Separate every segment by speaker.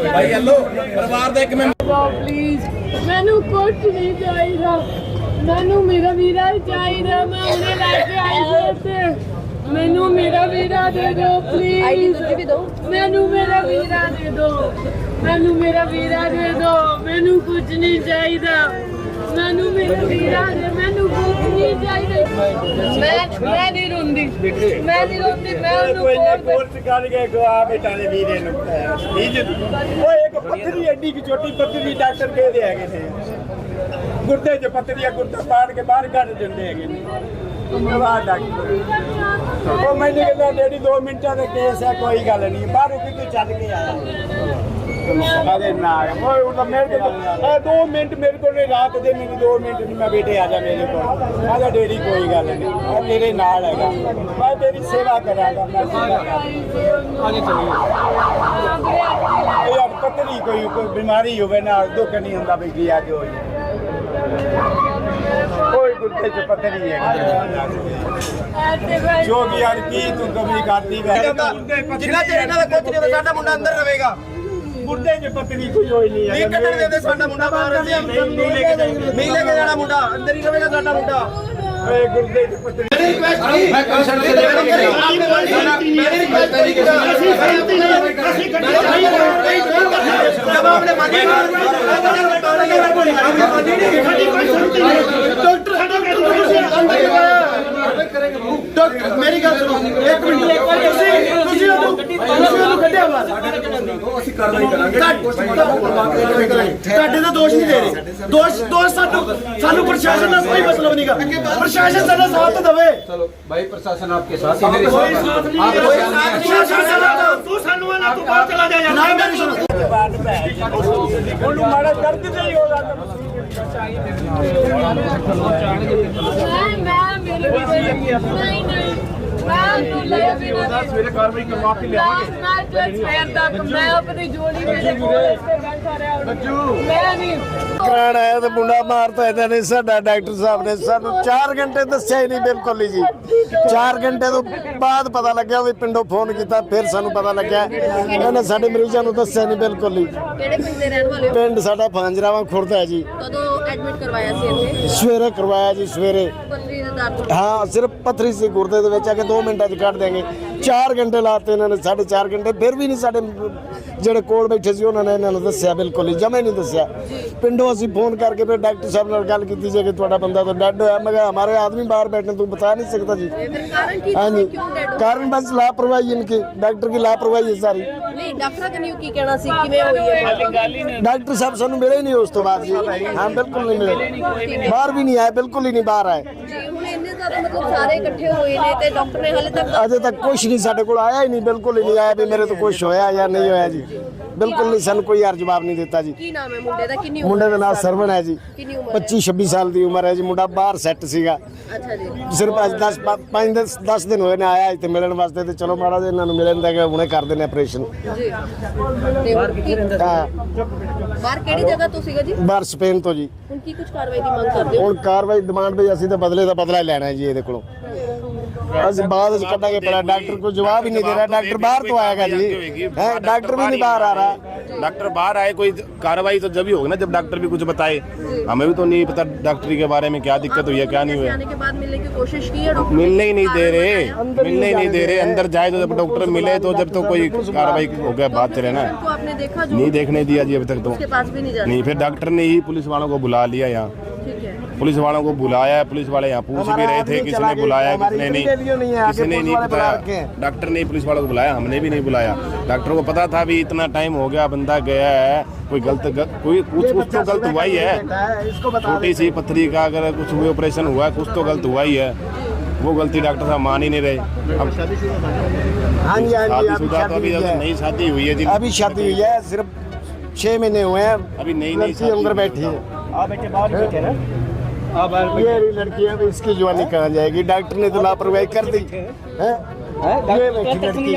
Speaker 1: भाई हेलो परिवार ਦਾ ਇੱਕ ਮੈਂਬਰ
Speaker 2: प्लीज मैनू कुछ नहीं चाहिए मैनू मेरा वीरा चाहिए मैं उन्हें लेके आई थे मैनू मेरा वीरा दे दो प्लीज भी दो मैनू मेरा वीरा दे दो मैनू मेरा वीरा दे दो मैनू कुछ नहीं चाहिए मैनू मेरा वीरा दे मैनू कुछ नहीं चाहिए मैं नहीं रोंदी मैं उन्हें
Speaker 3: कोर्स कर के गवा बेटा ने वीरे नु ओए एक पत्थरी एडी की छोटी पत्थरी डॉक्टर कह दे है थे गुर्दे च पत्थरिया गुर्दा पाड़ के बाहर काट देंदे है धन्यवाद डॉक्टर ओ मैंने कहता डेडी 2 मिनटां दा केस है कोई गल नहीं बाहरों कितों चल के आया अरे ना ओए उन मेरे को 2 मिनट मेरे को ने रात दे मेरी 2 मिनट नहीं मैं बेटे आ जा मेरे को आजा डेडी कोई गल नहीं मेरे नाल हैगा मैं तेरी सेवा करांगा मैं आगे चलिए यार पत्नी कोई बीमारी होवे ना दुख नहीं हुंदा भाई की आगे हो कोई गुर्दे च पत्नी है जो कि यार की तू कमी करती है
Speaker 1: ਜਿੰਨਾ ਚਿਰ ਇਹਨਾਂ ਦਾ ਕੁਝ ਨਹੀਂ ਹੁੰਦਾ ਸਾਡਾ ਮੁੰਡਾ ਅੰਦਰ ਰਹੇਗਾ
Speaker 3: गुर्दे च पत्नी कोई होई नहीं है
Speaker 1: ਨਹੀਂ ਕੱਢਣ ਦਿੰਦੇ ਸਾਡਾ ਮੁੰਡਾ ਬਾਹਰ ਨਹੀਂ ਲੈ ਕੇ ਜਾਣਾ ਮੁੰਡਾ ਅੰਦਰ ਹੀ ਰਹੇਗਾ ਸਾਡਾ ਮੁੰਡਾ
Speaker 3: ओए गुर्दे च पत्नी
Speaker 1: ਮੈਂ ਕਮਿਸ਼ਨ ਦੇ
Speaker 4: डॉक्टर मेरी गल सुनो एक मिनट ਤੁਸੀਂ ਉਹਨੂੰ ਕੱਢਿਆ ਬਾਹਰ ਅਸੀਂ ਕਾਰਵਾਈ ਕਰਾਂਗੇ ਤੁਹਾਡੇ ਦਾ ਦੋਸ਼ ਨਹੀਂ ਦੇ ਰਹੇ ਦੋਸ਼ ਸਾਨੂੰ ਪ੍ਰਸ਼ਾਸਨ ਨਾਲ ਕੋਈ ਮਤਲਬ ਨਹੀਂਗਾ प्रशासन साਡਾ साथ देवे
Speaker 5: चलो भाई प्रशासन आपके साथ है मेरे
Speaker 4: कोई साथ नहीं
Speaker 5: आप
Speaker 4: प्रशासन तू सानू वाला तू बाहर चला जा यार नहीं मेरी सुनो
Speaker 3: ਉਹਨੂੰ ਮਾੜਾ ਦਰਦ ਤੇ ਹੀ ਹੋ ਜਾਂਦਾ
Speaker 2: ਸਵੇਰੇ ਕਾਰਵਾਈ ਕਰਵਾ ਕੇ ਲਿਆਵਾਂਗੇ ਮੈਂ ਆਪਣੀ ਜੋੜੀ ਮੇਰੇ ਕੋਲ ਇੱਥੇ ਬੈਠਾ ਰਿਹਾ ਮੈਂ ਨਹੀਂ
Speaker 4: ਕਰਾਣ ਆਇਆ ਤੇ ਮੁੰਡਾ ਮਾਰਤਾ ਇਹਨਾਂ ਨੇ ਸਾਡਾ ਡਾਕਟਰ ਸਾਹਿਬ ਨੇ ਸਾਨੂੰ 4 ਘੰਟੇ ਦੱਸਿਆ ਹੀ ਨਹੀਂ ਬਿਲਕੁਲ ਹੀ ਜੀ 4 ਘੰਟੇ ਤੋਂ ਬਾਅਦ ਪਤਾ ਲੱਗਿਆ ਵੀ ਪਿੰਡੋਂ ਫੋਨ ਕੀਤਾ ਫਿਰ ਸਾਨੂੰ ਪਤਾ ਲੱਗਿਆ ਇਹਨਾਂ ਨੇ ਸਾਡੇ ਮਰੀਜ਼ਾਂ ਨੂੰ ਦੱਸਿਆ ਨਹੀਂ ਬਿਲਕੁਲ ਹੀ
Speaker 6: ਕਿਹੜੇ ਪਿੰਡ ਦੇ ਰਹਿਣ ਵਾਲੇ ਹੋ
Speaker 4: ਪਿੰਡ ਸਾਡਾ ਫਾਂਜਰਾਵਾਂ ਖੁਰਦ ਹੈ ਜੀ
Speaker 6: ਕਦੋਂ ਐਡਮਿਟ ਕਰਵਾਇਆ ਸੀ ਇੱਥੇ
Speaker 4: ਸਵੇਰੇ ਕਰਵਾਇਆ ਜੀ ਸਵੇਰੇ
Speaker 6: ਪੱਥਰੀ ਦੇ ਦਰਦ
Speaker 4: ਹਾਂ ਸਿਰਫ ਪੱਥਰੀ ਸੀ ਗੁਰਦੇ ਦੇ ਵਿੱਚ ਆ ਕੇ 2 ਮਿੰਟਾਂ 'ਚ ਕੱਢ ਦੇਂਗੇ 4 ਘੰਟੇ ਲਾਤੇ ਇਹਨਾਂ ਨੇ 4.5 ਘੰਟੇ ਫਿਰ ਵੀ ਨਹੀਂ ਸਾਡੇ ਜਿਹੜੇ ਕੋਲ ਬੈਠੇ ਸੀ ਉਹਨਾਂ ਨੇ ਇਹਨਾਂ ਨੂੰ ਦੱਸਿਆ ਬਿਲਕੁਲ ਹੀ ਜਮੇ ਨਹੀਂ ਦੱਸਿਆ ਪਿੰਡੋਂ ਅਸੀਂ फोन करके फिर डॉक्टर साहब ने गल की कि थोड़ा बंदा तो डेड होया मैं हमारे आदमी बाहर बैठे तू बता नहीं सकता जी हाँ जी कारण बस लापरवाही इनकी डॉक्टर की लापरवाही है सारी
Speaker 6: नहीं डॉक्टर ने की कहना सी किवें होई है
Speaker 4: डॉक्टर साहब सानू मिले ही नहीं उस तो बाद जी हाँ बिल्कुल नहीं मिले बाहर भी नहीं आए बिल्कुल ही नहीं बाहर आए
Speaker 6: जी हुण इन्ने ज़्यादा मतलब सारे इकट्ठे होए ने ते डॉक्टर ने हाले तक
Speaker 4: अजे तक कुछ नहीं साडे कोल आया ही नहीं बिल्कुल ही नहीं आया भी मेरे तो कुछ होया या नहीं होया जी बिल्कुल नहीं सानू कोई यार जवाब नहीं देता जी
Speaker 6: की नाम है मुंडे दा किन्नी
Speaker 4: मुंडे दा नाम सरवण है जी
Speaker 6: किन्नी उम्र
Speaker 4: 25-26 साल दी उम्र है जी मुंडा बाहर सेट सीगा
Speaker 6: अच्छा जी
Speaker 4: सिर्फ आज 10 दिन होए ने आया इत्थे मिलन वास्ते ते चलो महाराज इन्हां नूं मिलन दे के हुणे कर देने ऑपरेशन
Speaker 6: जी बाहर केड़ी जगह तो सीगा जी
Speaker 4: बाहर स्पेन तो जी
Speaker 6: हुण की कुछ कार्रवाई दी मांग करदे हो
Speaker 4: हुण कार्रवाई डिमांड भी ਅਸੀਂ ਤਾਂ ਬਦਲੇ ਦਾ ਬਦਲਾ ਲੈਣਾ ਹੈ ਜੀ ਇਹਦੇ ਕੋਲੋਂ ਅਸੀਂ ਬਾਅਦ ਵਿੱਚ ਕੱਢਾਂਗੇ ਪਰ ਡਾਕਟਰ ਕੋਈ ਜਵਾਬ ਹੀ नहीं दे रहा डॉक्टर बाहर तो आएगा जी है डॉक्टर भी नहीं बाहर आ रहा
Speaker 1: डॉक्टर बाहर आए कोई कार्रवाई तो जब ही होगी ना जब डॉक्टर भी कुछ बताए हमें भी तो नहीं पता डॉक्टरी के बारे में क्या दिक्कत हुई है क्या नहीं हुआ
Speaker 6: आने के बाद मिलने की कोशिश की है डॉक्टर
Speaker 1: मिलने ही नहीं दे रहे अंदर जाए तो जब डॉक्टर मिले तो जब तो कोई कार्रवाई हो गया बात चले ना
Speaker 6: को आपने देखा जो
Speaker 1: नहीं देखने दिया जी अभी तक तो
Speaker 6: उसके पास भी नहीं जाना
Speaker 1: नहीं फिर डॉक्टर ने ही पुलिस वालों को बुला लिया यहाँ
Speaker 6: ठीक है
Speaker 1: पुलिस वालों को बुलाया पुलिस वाले यहाँ पूछ भी रहे थे किसने बुलाया किसने नहीं बताया डॉक्टर ने पुलिस वालों को बुलाया हमने भी नहीं बुलाया डॉक्टर को पता था भी इतना टाइम हो गया बंदा गया है कोई कुछ तो गलत हुआ ही है छोटी सी पत्थरी का अगर कुछ हुए ऑपरेशन हुआ है कुछ तो गलत हुआ ही है वो गलती डॉक्टर साहब मान ही नहीं रहे अब शादीशुदा तो अभी नई शादी हुई है जी
Speaker 4: अभी शादी हुई है सिर्फ 6 महीने हुए हैं
Speaker 1: अभी नई
Speaker 4: लड़की अंदर बैठी है ये लड़की है इसकी जवानी कहाँ जाएगी डॉक्टर ने तो लापरवाही कर दी है ये बैठी लड़की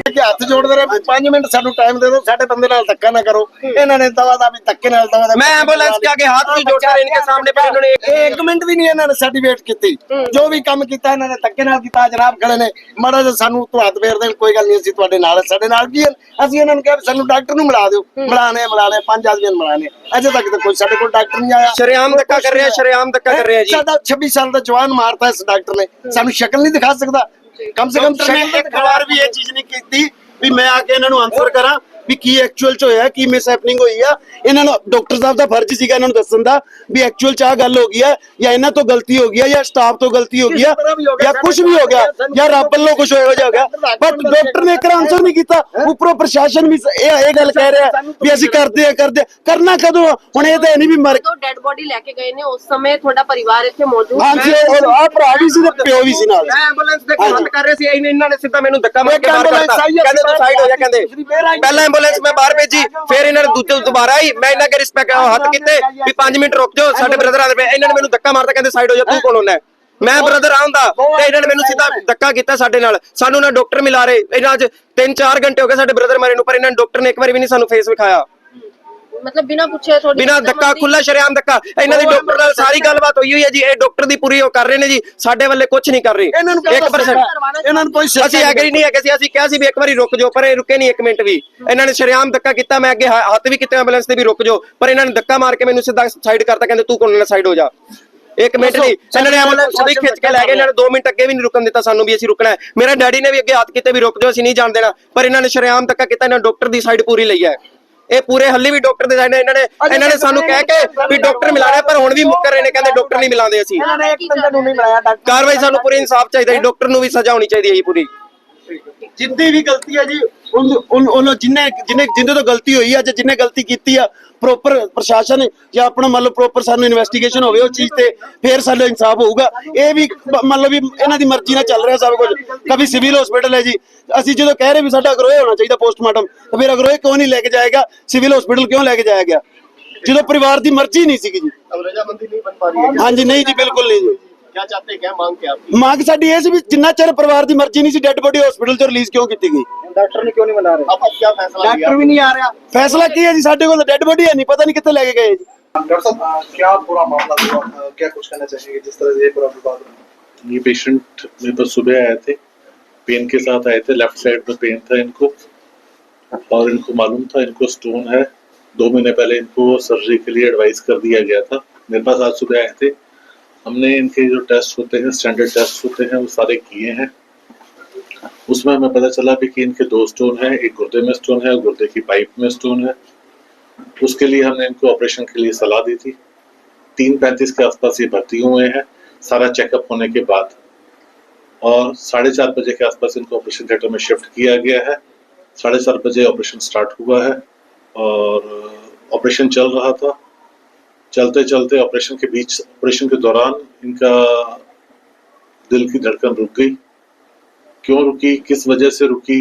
Speaker 4: ਕਿ ਹੱਥ ਜੋੜਦੇ ਰਹੇ 5 ਮਿੰਟ ਸਾਨੂੰ ਟਾਈਮ ਦੇ ਦਿਓ, ਸਾਡੇ ਬੰਦੇ ਨਾਲ ਧੱਕਾ ਨਾ ਕਰੋ। ਇਹਨਾਂ ਨੇ ਦਵਾ ਦਾ ਵੀ ਧੱਕੇ ਨਾਲ ਦਵਾ ਦਾ
Speaker 5: मैं एम्बुलेंस के आगे हाथ भी जोड़ता रहा इनके सामने, पर इन्होंने
Speaker 4: ਇੱਕ ਮਿੰਟ ਵੀ ਨਹੀਂ ਇਹਨਾਂ ਨੇ ਸਾਡੀ ਵੇਟ ਕੀਤੀ। ਜੋ ਵੀ ਕੰਮ ਕੀਤਾ ਇਹਨਾਂ ਨੇ ਧੱਕੇ ਨਾਲ ਕੀਤਾ। ਜਨਾਬ ਖੜੇ ਨੇ, ਮਾੜਾ ਜਿਹਾ ਸਾਨੂੰ ਤੋਂ ਹੱਥ ਫੇਰ ਦੇਣ, ਕੋਈ ਗੱਲ ਨਹੀਂ ਅਸੀਂ ਤੁਹਾਡੇ ਨਾਲ, ਸਾਡੇ ਨਾਲ ਕੀ ਹੈ। ਅਸੀਂ ਇਹਨਾਂ ਨੂੰ ਕਿਹਾ ਸਾਨੂੰ ਡਾਕਟਰ ਨੂੰ ਮਿਲਾ ਦਿਓ, ਮਿਲਾਣੇ 5 ਆਦਮੀਆਂ ਨੂੰ ਮਿਲਾਣੇ। ਅਜੇ ਤੱਕ ਤਾਂ ਕੋਈ ਸਾਡੇ ਕੋਲ ਡਾਕਟਰ ਨਹੀਂ ਆਇਆ।
Speaker 5: शरेआम धक्का कर रहे हैं, शरेआम धक्का कर रहे हैं जी।
Speaker 4: ਸਾਡਾ 26 ਸਾਲ ਦਾ ਜਵਾਨ ਮਾਰਤਾ ਇਸ ਡਾਕਟਰ ਨੇ, ਸਾਨੂੰ ਸ਼ਕਲ ਨਹੀਂ ਦਿਖਾ ਸਕਦਾ। ਕਮ ਸੇ ਕਮ
Speaker 7: ਡਾਕਟਰ ਨੇ ਇੱਕ ਵਾਰ ਵੀ ਇਹ ਚੀਜ਼ ਨਹੀਂ ਕੀਤੀ ਵੀ ਮੈਂ ਆ ਕੇ ਇਹਨਾਂ ਨੂੰ ਆਨਸਰ ਕਰਾਂ ਵੀ ਕੀ ਐਕਚੁਅਲ ਚ ਹੋਇਆ, ਕੀ ਮਿਸ ਹੈਪਨਿੰਗ ਹੋਈ ਆ। ਇਹਨਾਂ ਨੂੰ ਡਾਕਟਰ ਸਾਹਿਬ ਦਾ ਫਰਜ਼ ਸੀਗਾ ਇਹਨਾਂ ਨੂੰ ਦੱਸਣ ਦਾ ਵੀ ਐਕਚੁਅਲ ਚ ਆ ਗੱਲ ਹੋ ਗਈ ਹੈ, ਜਾਂ ਇਹਨਾਂ ਤੋਂ ਗਲਤੀ ਹੋ ਗਈ ਹੈ, ਜਾਂ ਸਟਾਫ ਤੋਂ ਗਲਤੀ ਹੋ ਗਈ ਹੈ, ਜਾਂ ਕੁਝ ਵੀ ਹੋ ਗਿਆ, ਜਾਂ ਰੱਬ ਵੱਲੋਂ ਕੁਝ ਹੋਇਆ ਹੋ ਗਿਆ। ਬਟ ਡਾਕਟਰ ਨੇ ਇੱਕ ਆਨਸਰ ਨਹੀਂ ਕੀਤਾ। ਉੱਪਰੋਂ ਪ੍ਰਸ਼ਾਸਨ ਵੀ ਇਹ ਗੱਲ ਕਹਿ ਰਿਹਾ ਵੀ ਅਸੀਂ ਕਰਦੇ ਆ ਕਰਨਾ ਕਦੋਂ ਆ? ਹੁਣ ਇਹ ਤਾਂ ਨਹੀਂ ਵੀ ਮਰ
Speaker 6: ਜਦੋਂ ਡੈਡ ਬੋਡੀ ਲੈ ਕੇ ਗਏ ਨੇ ਉਸ ਸਮੇਂ ਤੁਹਾਡਾ ਪਰਿਵਾਰ ਇੱਥੇ ਮੌਜੂਦ
Speaker 7: ਹਾਂਜੀ ਆ ਭਰਾ ਵੀ ਸੀ ਤੇ ਪਿਓ ਵੀ ਸੀ ਨਾਲ।
Speaker 5: मैं एम्बुलेंस देख के बंद कर रहे थे, इन्होंने सीधा मैंने धक्का मार के बाहर करता, कहते तू साइड हो जा, कहते पहला एम्बुलेंस मैं बाहर भेजी, फिर इन्होंने दूसरे दोबारा आई, मैं इन्होंने के रिस्पेक्ट हथ कीते भी 5 मिनट रुक जाओ, साडे ब्रदर आंदे पे, इन्होंने मैंने धक्का मारता, कहते साइड हो जा, तू कौन होना है? मैं ब्रदर आंदा ते इन्होंने मैंने सीधा धक्का कीता साडे नाल। सानू ना डॉक्टर मिला रहे, इन्हां च 3-4 घंटे हो गए साडे ब्रदर मारे नूं, पर इन्होंने डॉक्टर ने एक बार भी नहीं सानू फेस विखाया।
Speaker 6: मतलब बिना पूछे थोड़ी
Speaker 5: बिना धक्का खुला शरेआम धक्का। इन्हां दी डॉक्टर नाल सारी गलबात होई हुई है जी, ये डॉक्टर दी पूरी ओ कर रहे ने जी, साडे वाले कुछ नहीं कर रहे। 1%
Speaker 4: ਇਹਨਾਂ ਨੂੰ ਕੋਈ
Speaker 5: ਅਸੀਂ ਐਗਰੀ ਨਹੀਂ ਹੈ ਕਿ ਅਸੀਂ ਕਿਹਾ ਸੀ ਵੀ ਇੱਕ ਵਾਰੀ ਰੁਕ ਜਾਓ, ਪਰ ਇਹ ਰੁਕੇ ਨਹੀਂ 1 ਮਿੰਟ ਵੀ। ਇਹਨਾਂ ਨੇ ਸ਼ਰੇਆਮ ਧੱਕਾ ਕੀਤਾ, ਮੈਂ ਅੱਗੇ ਹੱਥ ਵੀ ਕੀਤੇ ਐਂਬੂਲੈਂਸ ਤੇ ਵੀ ਰੁਕ ਜਾਓ, ਪਰ ਇਹਨਾਂ ਨੇ ਧੱਕਾ ਮਾਰ ਕੇ ਮੈਨੂੰ ਸਿੱਧਾ ਸਾਈਡ ਕਰਤਾ, ਕਹਿੰਦੇ ਤੂੰ ਕੋਲ ਨਾਲ ਸਾਈਡ ਹੋ ਜਾ। 1 ਮਿੰਟ ਨਹੀਂ, ਇਹਨਾਂ ਨੇ ਐਂਬੂਲੈਂਸ ਵੀ ਖਿੱਚ ਕੇ ਲੈ ਗਏ, ਇਹਨਾਂ ਨੇ 2 ਮਿੰਟ ਅੱਗੇ ਵੀ ਨਹੀਂ ਰੁਕਣ ਦਿੱਤਾ ਸਾਨੂੰ ਵੀ ਅਸੀਂ ਰੁਕਣਾ ਹੈ। ਮੇਰੇ ਡੈਡੀ ਨੇ ਵੀ ਅੱਗੇ ਹੱਥ ਕੀਤੇ ਵੀ ਰੁਕ ਜਾਓ, ਅਸੀਂ ਨਹੀਂ ਜਾਣ ਦੇਣਾ, ਪਰ ਇਹਨਾਂ ਨੇ ਸ਼ਰੇਆਮ ਧੱਕਾ ਕੀਤਾ। ਇਹਨਾਂ ਡਾਕਟਰ ਦੀ ਸਾਈਡ ਪੂਰੀ ਲਈ ਹੈ। ਇਹ ਪੂਰੇ ਹੱਲੀ ਵੀ ਡਾਕਟਰ ਦੇ ਸਾਈਡ ਨੇ, ਇਹਨਾਂ ਨੇ ਸਾਨੂੰ ਕਹਿ ਕੇ ਵੀ ਡਾਕਟਰ ਮਿਲਾਣਾ, ਪਰ ਹੁਣ ਵੀ ਮੁੱਕਰ ਰਹੇ ਨੇ, ਕਹਿੰਦੇ ਡਾਕਟਰ ਨਹੀਂ ਮਿਲਾਉਂਦੇ ਅਸੀਂ। ਕਾਰਵਾਈ ਸਾਨੂੰ ਪੂਰੀ ਇਨਸਾਫ ਚਾਹੀਦਾ ਜੀ, ਡਾਕਟਰ ਨੂੰ ਵੀ ਸਜ਼ਾ ਹੋਣੀ ਚਾਹੀਦੀ ਹੈ ਜੀ ਪੂਰੀ।
Speaker 7: ਜਿੰਦੀ ਵੀ ਗਲਤੀ ਹੈ ਜੀ ਉਹਨੂੰ ਜਿੰਨੇ ਤੋਂ ਗਲਤੀ ਹੋਈ ਆ, ਜਾਂ ਜਿੰਨੇ ਗਲਤੀ ਕੀਤੀ ਆ, ਪ੍ਰੋਪਰ ਪ੍ਰਸ਼ਾਸਨ ਜਾਂ ਆਪਣਾ ਮੰਨ ਲਓ ਪ੍ਰੋਪਰ ਸਾਨੂੰ ਇਨਵੈਸਟੀਗੇਸ਼ਨ ਹੋਵੇ ਉਸ ਚੀਜ਼ ਤੇ, ਫਿਰ ਸਾਨੂੰ ਇਨਸਾਫ ਹੋਊਗਾ। ਇਹ ਵੀ ਮੰਨ ਲਓ ਵੀ ਇਹਨਾਂ ਦੀ ਮਰਜ਼ੀ ਨਾਲ ਚੱਲ ਰਿਹਾ ਸਭ ਕੁਝ। ਕभी ਸਿਵਲ ਹਸਪੀਟਲ ਹੈ ਜੀ, ਅਸੀਂ ਜਦੋਂ ਕਹਿ ਰਹੇ ਵੀ ਸਾਡਾ ਅਗਰੋਏ ਹੋਣਾ ਚਾਹੀਦਾ ਪੋਸਟਮਾਰਟਮ, ਤਾਂ ਫਿਰ ਅਗਰੋਏ ਕਿਉਂ ਨਹੀਂ ਲੈ ਕੇ ਜਾਏਗਾ, ਸਿਵਲ ਹਸਪੀਟਲ ਕਿਉਂ ਲੈ ਕੇ ਜਾਇਆ ਗਿਆ, ਜਦੋਂ ਪਰਿਵਾਰ ਦੀ ਮਰਜ਼ੀ ਨਹੀਂ ਸੀਗੀ ਜੀ। ਹਾਂਜੀ ਨਹੀਂ ਜੀ, ਬਿਲਕੁਲ ਨਹੀਂ ਜੀ।
Speaker 8: क्या चाहते हैं, क्या मांग के आप?
Speaker 7: ਮੰਗ ਸਾਡੀ ਇਹ ਸੀ ਵੀ ਜਿੰਨਾ ਚਿਰ ਪਰਿਵਾਰ ਦੀ ਮਰਜ਼ੀ ਨਹੀਂ ਸੀ, ਡੈੱਡ ਬੋਡੀ ਹਸਪੀਟਲ ਤੋਂ ਰਿਲੀਜ਼ ਕਿਉਂ ਕੀਤੀ ਗਈ?
Speaker 3: ਡਾਕਟਰ ਨੇ ਕਿਉਂ ਨਹੀਂ ਮਿਲਾ ਰਹੇ?
Speaker 8: अब क्या फैसला लिया?
Speaker 3: ਡਾਕਟਰ ਵੀ ਨਹੀਂ ਆ ਰਿਹਾ।
Speaker 7: ਫੈਸਲਾ ਕੀ ਹੈ ਜੀ, ਸਾਡੇ ਕੋਲ ਡੈੱਡ ਬੋਡੀ ਹੈ ਨਹੀਂ, ਪਤਾ ਨਹੀਂ ਕਿੱਥੇ ਲੈ ਕੇ ਗਏ ਜੀ।
Speaker 8: डॉक्टर साहब क्या पूरा मामला हुआ, क्या कुछ कहना चाहेंगे जिस तरह से ये पूरा विवाद हुआ?
Speaker 9: ये पेशेंट मेरे पास सुबह आए थे, पेन के साथ आए थे, लेफ्ट साइड में पेन था इनको, और इनको मालूम था इनको स्टोन है। 2 महीने पहले इनको सर्जरी के लिए एडवाइस कर दिया गया था। मेरे पास आज सुबह आए थे, हमने इनके जो टेस्ट होते हैं, स्टैंडर्ड टेस्ट होते हैं, वो सारे किए हैं। उसमें हमें पता चला भी कि इनके 2 स्टोन है, एक गुर्दे में स्टोन है, गुर्दे की पाइप में स्टोन है। उसके लिए हमने इनको ऑपरेशन के लिए सलाह दी थी। 3:35 के आसपास ये भर्ती हुए हैं सारा चेकअप होने के बाद, और 4:30 बजे के आसपास इनको ऑपरेशन थिएटर में शिफ्ट किया गया है। 4:30 बजे ऑपरेशन स्टार्ट हुआ है, और ऑपरेशन चल रहा था। चलते चलते ऑपरेशन के दौरान इनका दिल की धड़कन रुक गई। क्यों रुकी, किस वजह से रुकी,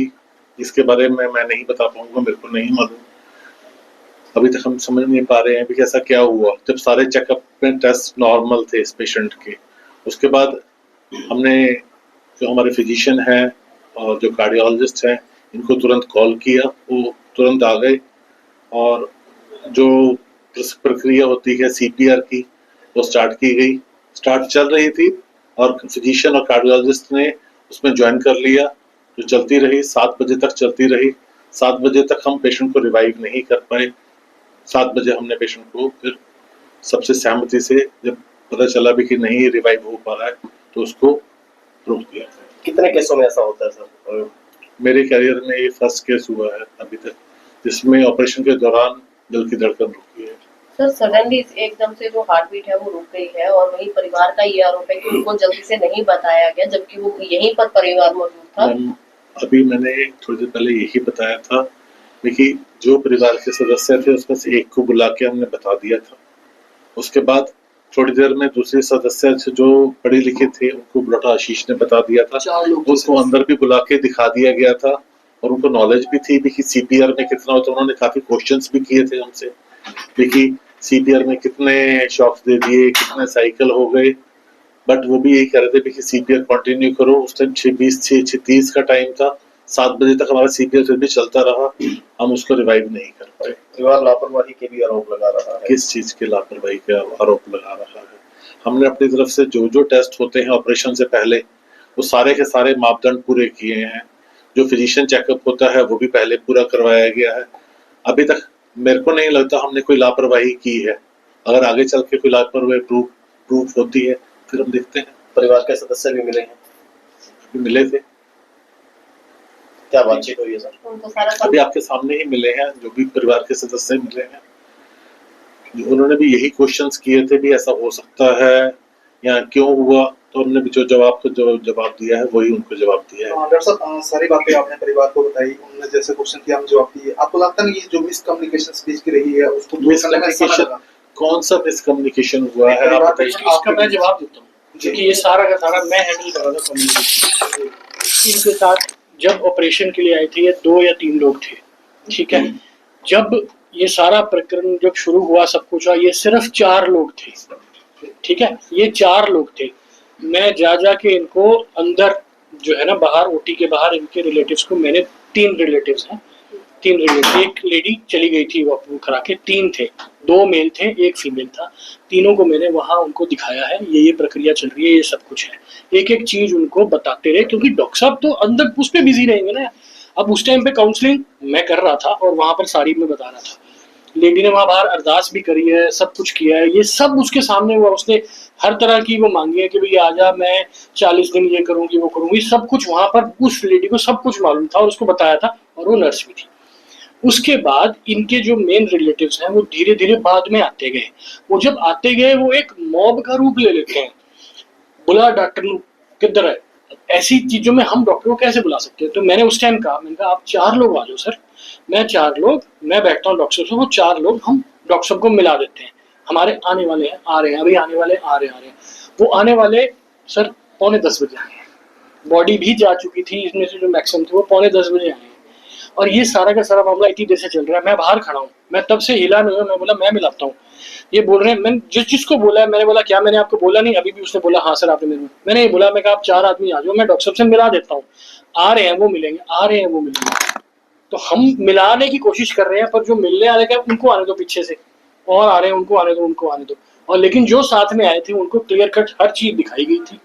Speaker 9: इसके बारे में मैं नहीं बता पाऊंगा, मेरे को नहीं मालूम। अभी तक हम समझ नहीं पा रहे हैं कि ऐसा क्या हुआ। जब सारे चेकअप में टेस्ट नॉर्मल थे इस पेशेंट के, उसके बाद हमने जो हमारे फिजिशियन हैं और जो कार्डियोलॉजिस्ट हैं, इनको तुरंत कॉल किया, वो तुरंत आ गए, और जो प्रक्रिया होती है CPR की वो स्टार्ट की गई। स्टार्ट चल रही थी और फिजिशियन और कार्डियोलॉजिस्ट ने उसमें ज्वाइन कर लिया, जो चलती रही 7 बजे तक चलती रही। 7 बजे तक हम पेशेंट को रिवाइव नहीं कर पाए। 7 बजे हमने पेशेंट को फिर सबसे सहमति से जब पता चला भी कि नहीं रिवाइव हो पा रहा है, तो उसको रोक दिया।
Speaker 8: कितने केसों में ऐसा होता है सर?
Speaker 9: मेरे कैरियर में ये फर्स्ट केस हुआ है अभी तक, जिसमें ऑपरेशन के दौरान दिल की धड़कन रुकी है।
Speaker 6: सर सडनली एकदम से जो हार्ट बीट है वो रुक गई है, और वही परिवार का ये आरोप है कि उनको जल्दी से नहीं बताया गया, जबकि वो यहीं पर परिवार मौजूद था।
Speaker 9: अभी मैंने थोड़ी देर पहले यही बताया था, देखिए जो परिवार के सदस्य थे उसमें से एक को बुला के हमने बता दिया था। उसके बाद थोड़ी देर में दूसरे सदस्य जो पढ़े लिखे थे उनको बुलाकर आशीष ने बता दिया था, उसको अंदर भी बुला के दिखा दिया गया था, और उनको नॉलेज भी थी कि CPR में कितना होता है। उन्होंने काफी क्वेश्चंस भी किए थे हमसे, देखिए CPR में कितने शॉक्स दे दिए, कितने साइकिल हो गए, बट वो भी यही कह रहे थे कि CPR कंटिन्यू करो। उस टाइम 6:20 6:30 का टाइम था, 7 बजे तक हमारा सीपीआर फिर भी चलता रहा, हम उसको रिवाइव नहीं कर पाए।
Speaker 8: परिवार लापरवाही के भी आरोप लगा रहा है।
Speaker 9: किस चीज के लापरवाही का आरोप लगा रहा है? हमने अपनी तरफ से जो जो टेस्ट होते हैं ऑपरेशन से पहले वो सारे के सारे मापदंड पूरे किए हैं। जो फिजिशियन चेकअप होता है वो भी पहले पूरा करवाया गया है। अभी तक मेरे को नहीं लगता हमने कोई लापरवाही की है। अगर आगे चल के कोई लापरवाही प्रूफ होती है फिर हम देखते हैं।
Speaker 8: परिवार के सदस्य भी मिले हैं,
Speaker 9: अभी मिले थे,
Speaker 8: क्या बातचीत हुई है सर?
Speaker 6: उनको सारा
Speaker 9: अभी आपके सामने ही मिले हैं, जो भी परिवार के सदस्य मिले हैं। उन्होंने भी यही क्वेश्चंस किए थे भी ऐसा हो सकता है या क्यों हुआ, तो हमने भी जो जवाब दिया है वही उनको जवाब दिया है।
Speaker 8: डॉक्टर साहब, सारी बातें आपने परिवार को बताई, उन्होंने जैसे क्वेश्चन किया हम जवाब दिए। आपको लगता नहीं ये जो मिसकम्युनिकेशन स्पीच की रही है उसको दूर करने में समय लगा?
Speaker 9: कौन सा मिसकम्युनिकेशन हुआ है आप बताइए।
Speaker 10: इसका मैं जवाब देता हूँ क्योंकि ये सारा का सारा मैं हैंडल कर रहा था कम्युनिकेशन। इनके साथ जब ऑपरेशन के लिए आए थे ये 2 या 3 लोग थे, ठीक है। जब ये सारा प्रकरण जब शुरू हुआ सब कुछ हुआ, ये सिर्फ 4 लोग थे, ठीक है। ये 4 लोग थे। मैं जा के इनको अंदर जो है ना बाहर ओटी के बाहर इनके रिलेटिव्स को मैंने 3 रिलेटिव्स हैं, 3 रिलेटिव, एक लेडी चली गई थी वो करा के, 3 थे, 2 मेल थे 1 फीमेल था। तीनों को मैंने वहां उनको दिखाया है ये प्रक्रिया चल रही है, ये सब कुछ है। एक एक चीज उनको बताते रहे क्योंकि डॉक्टर साहब तो अंदर उस पे बिजी रहेंगे ना। अब उस टाइम पे काउंसलिंग मैं कर रहा था और वहां पर सारी में बता रहा था। लेडी ने वहां बाहर अरदास भी करी है, सब कुछ किया है, ये सब उसके सामने हुआ। उसने हर तरह की वो मांगी है कि भाई आजा, मैं 40 दिन ये करूंगी वो करूंगी, सब कुछ वहां पर उस लेडी को सब कुछ मालूम था और उसको बताया था, और वो नर्स भी थी। उसके बाद इनके जो मेन रिलेटिव्स हैं वो धीरे धीरे बाद में आते गए। वो जब आते गए वो एक मॉब का रूप ले लेते हैं। बुला डॉक्टर किधर है, ऐसी चीजों में हम डॉक्टर को कैसे बुला सकते हैं। तो मैंने उस टाइम कहा, मैंने कहा आप 4 लोग आ जाओ सर, मैं 4 लोग, मैं बैठता हूँ डॉक्टर से, वो 4 लोग हम डॉक्टर साहब को मिला देते हैं। हमारे आने वाले हैं, आ रहे हैं, अभी आने वाले आ रहे हैं। वो आने वाले सर 9:45 बजे आए हैं। बॉडी भी जा चुकी थी, इसमें से जो मैक्सिमम थे वो 9:45 बजे आए हैं। और ये सारा का सारा मामला इतनी देर से चल रहा है। मैं बाहर खड़ा हूँ, मैं तब से हिला नहीं हूँ। मैं बोला मैं मिलाता हूँ। ये बोल रहे हैं, मैंने जिसको बोला है, मैंने बोला क्या मैंने आपको बोला नहीं? अभी भी उसने बोला हाँ सर आपने मैंने ये बोला, मैं कहा आप 4 आदमी आ जाओ, मैं डॉक्टर साहब से मिला देता हूँ। आ रहे हैं वो मिलेंगे, आ रहे हैं वो मिलेंगे। तो हम मिलाने की कोशिश कर रहे हैं, पर जो मिलने वाले हैं उनको आने दो पीछे से, और आ रहे हैं उनको आने दो, उनको आने दो। और लेकिन जो साथ में आए थे उनको क्लियर कट हर चीज दिखाई गई थी।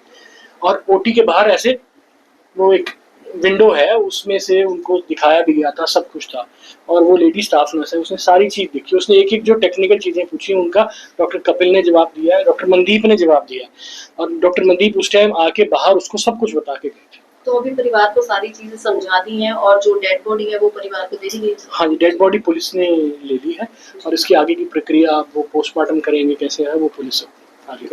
Speaker 10: और ओटी के बाहर ऐसे वो एक विंडो है, उसमें से उनको दिखाया भी गया था, सब कुछ था। और वो लेडी स्टाफ नर्स है, उसने सारी चीज देखी। उसने एक एक जो टेक्निकल चीजें पूछी उनका डॉक्टर कपिल ने जवाब दिया है, डॉक्टर मनदीप ने जवाब दिया है। और डॉक्टर मनदीप उस टाइम आके बाहर उसको सब कुछ बता के गए थे।
Speaker 6: तो अभी परिवार को सारी चीजें समझा दी हैं और जो डेड बॉडी है वो परिवार को दे दी गई?
Speaker 10: हाँ जी, डेड बॉडी पुलिस ने ले ली है और इसकी आगे की प्रक्रिया वो पोस्टमार्टम करेंगे कैसे है वो पुलिस आगे